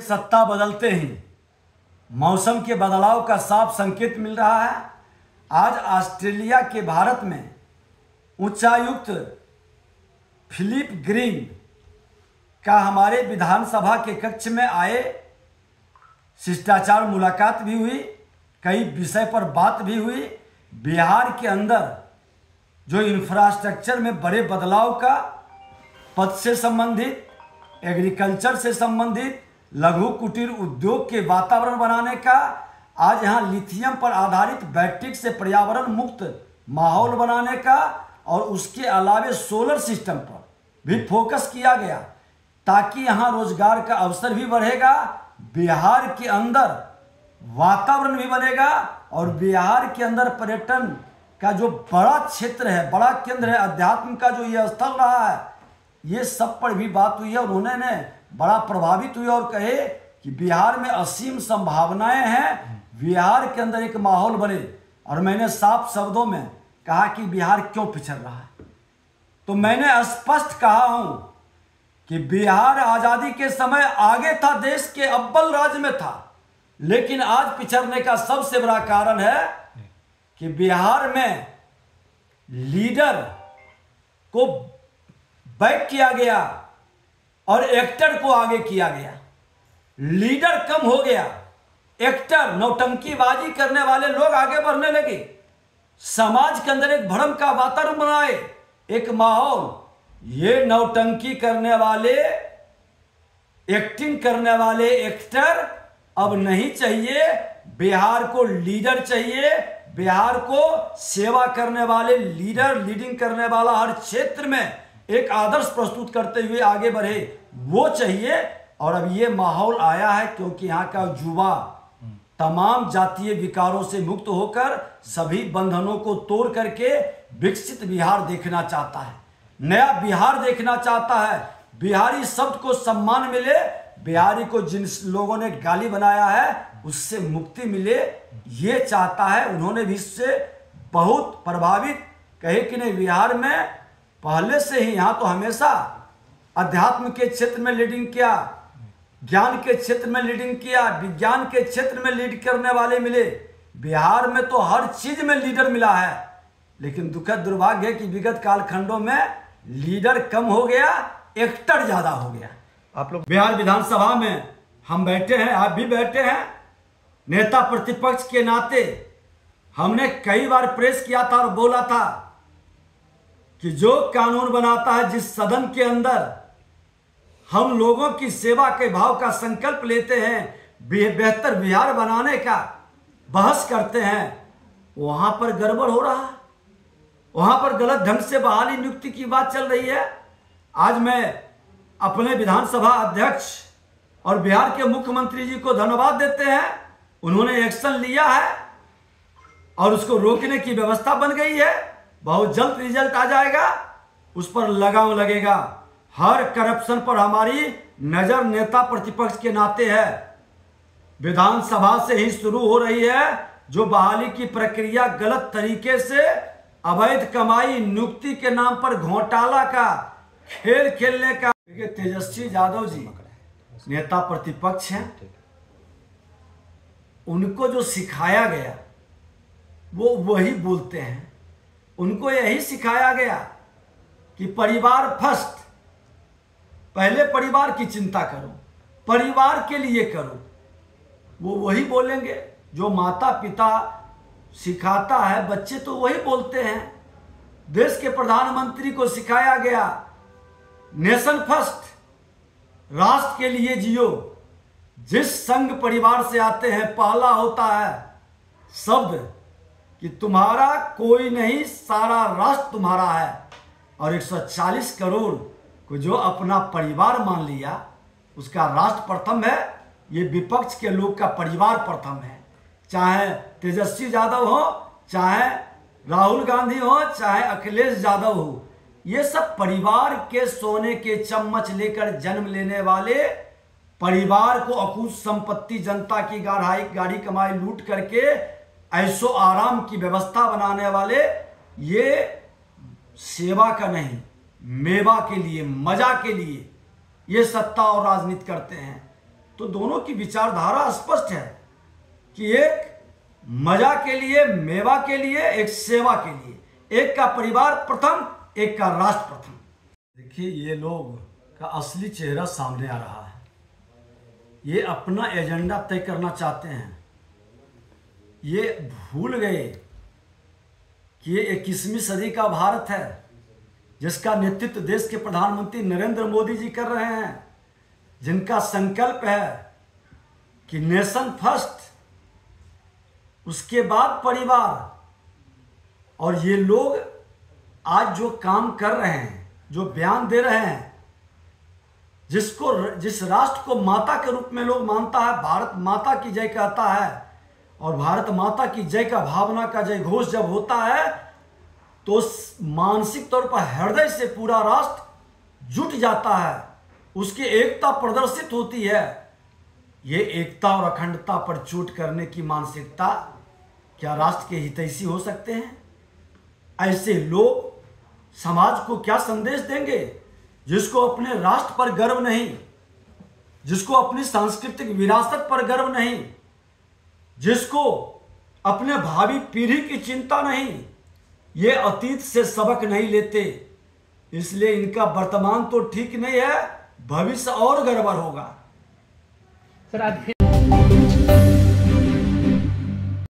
सत्ता बदलते ही मौसम के बदलाव का साफ संकेत मिल रहा है। आज ऑस्ट्रेलिया के भारत में उच्चायुक्त फिलिप ग्रीन का हमारे विधानसभा के कक्ष में आए, शिष्टाचार मुलाकात भी हुई, कई विषय पर बात भी हुई। बिहार के अंदर जो इंफ्रास्ट्रक्चर में बड़े बदलाव का, पद से संबंधित, एग्रीकल्चर से संबंधित, लघु कुटीर उद्योग के वातावरण बनाने का, आज यहाँ लिथियम पर आधारित बैटरी से पर्यावरण मुक्त माहौल बनाने का, और उसके अलावे सोलर सिस्टम पर भी फोकस किया गया ताकि यहाँ रोजगार का अवसर भी बढ़ेगा, बिहार के अंदर वातावरण भी बनेगा और बिहार के अंदर पर्यटन का जो बड़ा क्षेत्र है, बड़ा केंद्र है, अध्यात्म का जो ये स्थल रहा है, ये सब पर भी बात हुई है। और उन्होंने बड़ा प्रभावित हुए और कहे कि बिहार में असीम संभावनाएं हैं, बिहार के अंदर एक माहौल बने। और मैंने साफ शब्दों में कहा कि बिहार क्यों पिछड़ रहा है, तो मैंने स्पष्ट कहा हूं कि बिहार आजादी के समय आगे था, देश के अव्वल राज्य में था, लेकिन आज पिछड़ने का सबसे बड़ा कारण है कि बिहार में लीडर को बैक किया गया और एक्टर को आगे किया गया। लीडर कम हो गया, एक्टर, नौटंकीबाजी करने वाले लोग आगे बढ़ने लगे। समाज के अंदर एक भ्रम का वातावरण बनाए, एक माहौल। ये नौटंकी करने वाले, एक्टिंग करने वाले एक्टर अब नहीं चाहिए, बिहार को लीडर चाहिए। बिहार को सेवा करने वाले लीडर, लीडिंग करने वाला, हर क्षेत्र में एक आदर्श प्रस्तुत करते हुए आगे बढ़े, वो चाहिए। और अब ये माहौल आया है क्योंकि यहाँ का युवा तमाम जातीय विकारों से मुक्त होकर सभी बंधनों को तोड़ करके विकसित बिहार देखना चाहता है, नया बिहार देखना चाहता है। बिहारी शब्द को सम्मान मिले, बिहारी को जिन लोगों ने गाली बनाया है उससे मुक्ति मिले, ये चाहता है। उन्होंने भी इससे बहुत प्रभावित कहे कि नहीं, बिहार में पहले से ही, यहाँ तो हमेशा अध्यात्म के क्षेत्र में लीडिंग किया, ज्ञान के क्षेत्र में लीडिंग किया, विज्ञान के क्षेत्र में लीड करने वाले मिले। बिहार में तो हर चीज में लीडर मिला है, लेकिन दुखद दुर्भाग्य है कि विगत कालखंडों में लीडर कम हो गया, एक्टर ज्यादा हो गया। आप लोग बिहार विधानसभा में हम बैठे हैं, आप भी बैठे हैं। नेता प्रतिपक्ष के नाते हमने कई बार प्रेस किया था और बोला था कि जो कानून बनाता है, जिस सदन के अंदर हम लोगों की सेवा के भाव का संकल्प लेते हैं, बेहतर बिहार बनाने का बहस करते हैं, वहां पर गड़बड़ हो रहा है, वहां पर गलत ढंग से बहाली नियुक्ति की बात चल रही है। आज मैं अपने विधानसभा अध्यक्ष और बिहार के मुख्यमंत्री जी को धन्यवाद देते हैं, उन्होंने एक्शन लिया है और उसको रोकने की व्यवस्था बन गई है। बहुत जल्द रिजल्ट आ जाएगा, उस पर लगाम लगेगा। हर करप्शन पर हमारी नजर नेता प्रतिपक्ष के नाते है। विधानसभा से ही शुरू हो रही है जो बहाली की प्रक्रिया, गलत तरीके से अवैध कमाई, नियुक्ति के नाम पर घोटाला का खेल खेलने का। तेजस्वी यादव जी नेता प्रतिपक्ष हैं, उनको जो सिखाया गया वो वही बोलते हैं। उनको यही सिखाया गया कि परिवार फर्स्ट, पहले परिवार की चिंता करो, परिवार के लिए करो। वो वही बोलेंगे जो माता पिता सिखाता है, बच्चे तो वही बोलते हैं। देश के प्रधानमंत्री को सिखाया गया नेशन फर्स्ट, राष्ट्र के लिए जियो। जिस संघ परिवार से आते हैं, पहला होता है शब्द कि तुम्हारा कोई नहीं, सारा राष्ट्र तुम्हारा है। और 140 करोड़ को जो अपना परिवार मान लिया, उसका राष्ट्र प्रथम है। ये विपक्ष के लोग का परिवार प्रथम है, चाहे तेजस्वी यादव हो, चाहे राहुल गांधी हो, चाहे अखिलेश यादव हो। ये सब परिवार के सोने के चम्मच लेकर जन्म लेने वाले, परिवार को अकूत संपत्ति, जनता की गाड़ी कमाई लूट करके ऐशो आराम की व्यवस्था बनाने वाले, ये सेवा का नहीं, मेवा के लिए, मजा के लिए ये सत्ता और राजनीति करते हैं। तो दोनों की विचारधारा स्पष्ट है कि एक मजा के लिए, मेवा के लिए, एक सेवा के लिए, एक का परिवार प्रथम, एक का राष्ट्र प्रथम। देखिए ये लोग का असली चेहरा सामने आ रहा है। ये अपना एजेंडा तय करना चाहते हैं। ये भूल गए कि ये 21वीं सदी का भारत है जिसका नेतृत्व देश के प्रधानमंत्री नरेंद्र मोदी जी कर रहे हैं, जिनका संकल्प है कि नेशन फर्स्ट, उसके बाद परिवार। और ये लोग आज जो काम कर रहे हैं, जो बयान दे रहे हैं, जिस राष्ट्र को माता के रूप में लोग मानता है, भारत माता की जय कहता है, और भारत माता की जय का भावना का जय घोष जब होता है तो मानसिक तौर पर हृदय से पूरा राष्ट्र जुट जाता है, उसकी एकता प्रदर्शित होती है। ये एकता और अखंडता पर चोट करने की मानसिकता क्या राष्ट्र के हितैषी हो सकते हैं? ऐसे लोग समाज को क्या संदेश देंगे? जिसको अपने राष्ट्र पर गर्व नहीं, जिसको अपनी सांस्कृतिक विरासत पर गर्व नहीं, जिसको अपने भावी पीढ़ी की चिंता नहीं, ये अतीत से सबक नहीं लेते, इसलिए इनका वर्तमान तो ठीक नहीं है, भविष्य और गड़बड़ होगा। सर आज फिर